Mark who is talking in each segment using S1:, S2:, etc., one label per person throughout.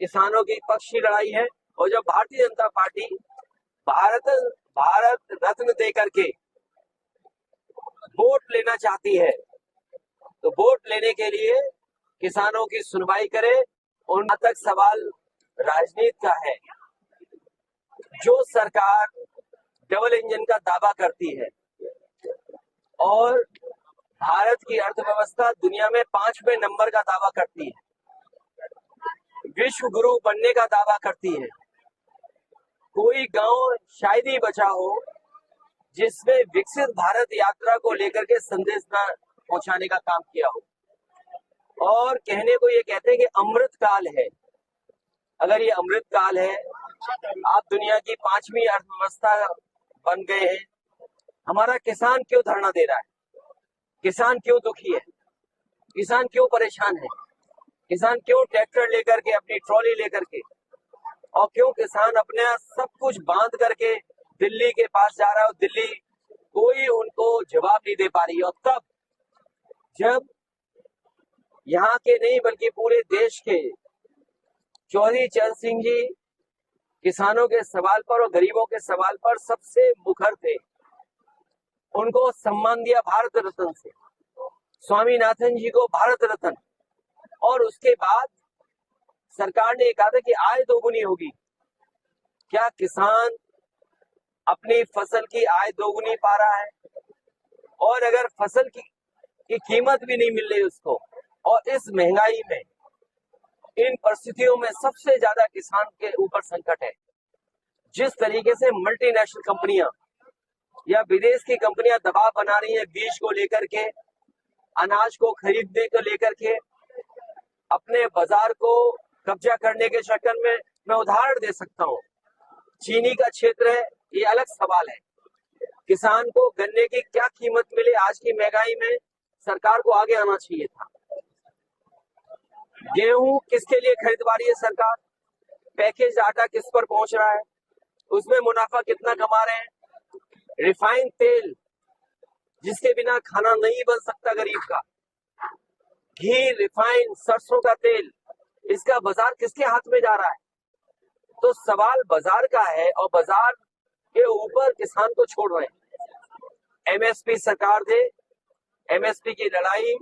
S1: किसानों के पक्ष की लड़ाई है। और जब भारतीय जनता पार्टी भारत रत्न दे करके वोट लेना चाहती है, तो वोट लेने के लिए किसानों की सुनवाई करे। उन तक सवाल राजनीति का है। जो सरकार डबल इंजन का दावा करती है और भारत की अर्थव्यवस्था दुनिया में 5वें नंबर का दावा करती है, विश्व गुरु बनने का दावा करती है, कोई गांव शायद ही बचा हो जिसमें विकसित भारत यात्रा को लेकर के संदेश न पहुंचाने का काम किया हो। और कहने को ये कहते हैं कि अमृत काल है। अगर ये अमृत काल है, आप दुनिया की 5वीं अर्थव्यवस्था बन गए हैं, हमारा किसान क्यों धरना दे रहा है? किसान क्यों दुखी है? किसान क्यों परेशान है? किसान क्यों ट्रैक्टर लेकर के, अपनी ट्रॉली लेकर के, और क्यों किसान अपने सब कुछ बांध करके दिल्ली के पास जा रहा है और दिल्ली कोई उनको जवाब नहीं दे पा रही है। और तब जब यहाँ के नहीं बल्कि पूरे देश के चौधरी चरण सिंह जी किसानों के सवाल पर और गरीबों के सवाल पर सबसे मुखर थे, उनको सम्मान दिया भारत रत्न से, स्वामीनाथन जी को भारत रत्न। और उसके बाद सरकार ने कहा था कि आय दोगुनी होगी। क्या किसान अपनी फसल की आय दोगुनी पा रहा है? और अगर फसल की कीमत भी नहीं मिल रही उसको, और इस महंगाई में, इन परिस्थितियों में सबसे ज्यादा किसान के ऊपर संकट है। जिस तरीके से मल्टीनेशनल कंपनियां या विदेश की कंपनियां दबाव बना रही हैं बीज को लेकर के, अनाज को खरीदने को लेकर के, अपने बाजार को कब्जा करने के चक्कर में, मैं उदाहरण दे सकता हूँ, चीनी का क्षेत्र है, ये अलग सवाल है। किसान को गन्ने की क्या कीमत मिले आज की महंगाई में, सरकार को आगे आना चाहिए था। गेहूं किसके लिए खरीदवा रही है सरकार? पैकेज आटा किस पर पहुंच रहा है? उसमें मुनाफा कितना कमा रहे हैं? रिफाइंड तेल जिसके बिना खाना नहीं बन सकता गरीब का, घी, रिफाइंड, सरसों का तेल, इसका बाजार किसके हाथ में जा रहा है? तो सवाल बाजार का है और बाजार के ऊपर किसान को छोड़ रहे हैं। एमएसपी सरकार दे, एमएसपी की लड़ाई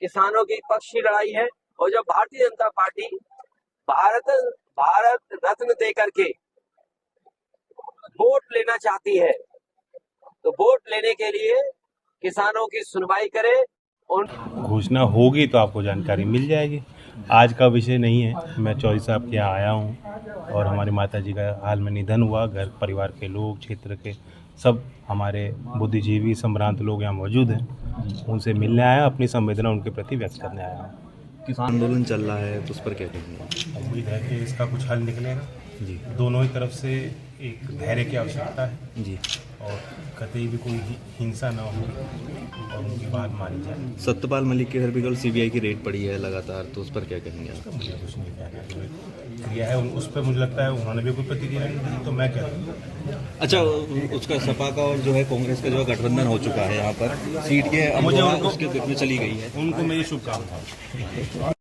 S1: किसानों के पक्ष की लड़ाई है। और जब भारतीय जनता पार्टी भारत रत्न दे करके वोट लेना चाहती है, तो वोट लेने के लिए किसानों की सुनवाई करे।
S2: घोषणा होगी तो आपको जानकारी मिल जाएगी। आज का विषय नहीं है। मैं चौधरी साहब के यहाँ आया हूँ और हमारी माता जी का हाल में निधन हुआ। घर परिवार के लोग, क्षेत्र के सब हमारे बुद्धिजीवी संभ्रांत लोग यहाँ मौजूद हैं। उनसे मिलने आया, अपनी संवेदना उनके प्रति व्यक्त करने आया हूँ।
S3: किसान आंदोलन चल रहा है तो उस पर क्या कहेंगे?
S2: उम्मीद है कि इसका कुछ हल निकलेगा जी। दोनों ही तरफ से एक धैर्य की आवश्यकता है जी, और कतई भी कोई हिंसा ना हो और उनकी बात मानी जाए।
S3: सत्यपाल मलिक के घर भी कल सीबीआई की रेड पड़ी है लगातार, तो उस पर क्या कहेंगे आप?
S2: मुझे कुछ नहीं कहना, क्रिया है उस पर, मुझे लगता है उन्होंने भी कोई प्रतिक्रिया नहीं दी, तो मैं क्या करूँ।
S3: अच्छा, उसका सपा का और जो है कांग्रेस का जो गठबंधन हो चुका है यहाँ पर सीट के,
S2: मुझे
S3: उसके में चली गई है,
S2: उनको मेरी शुभकामनाएं।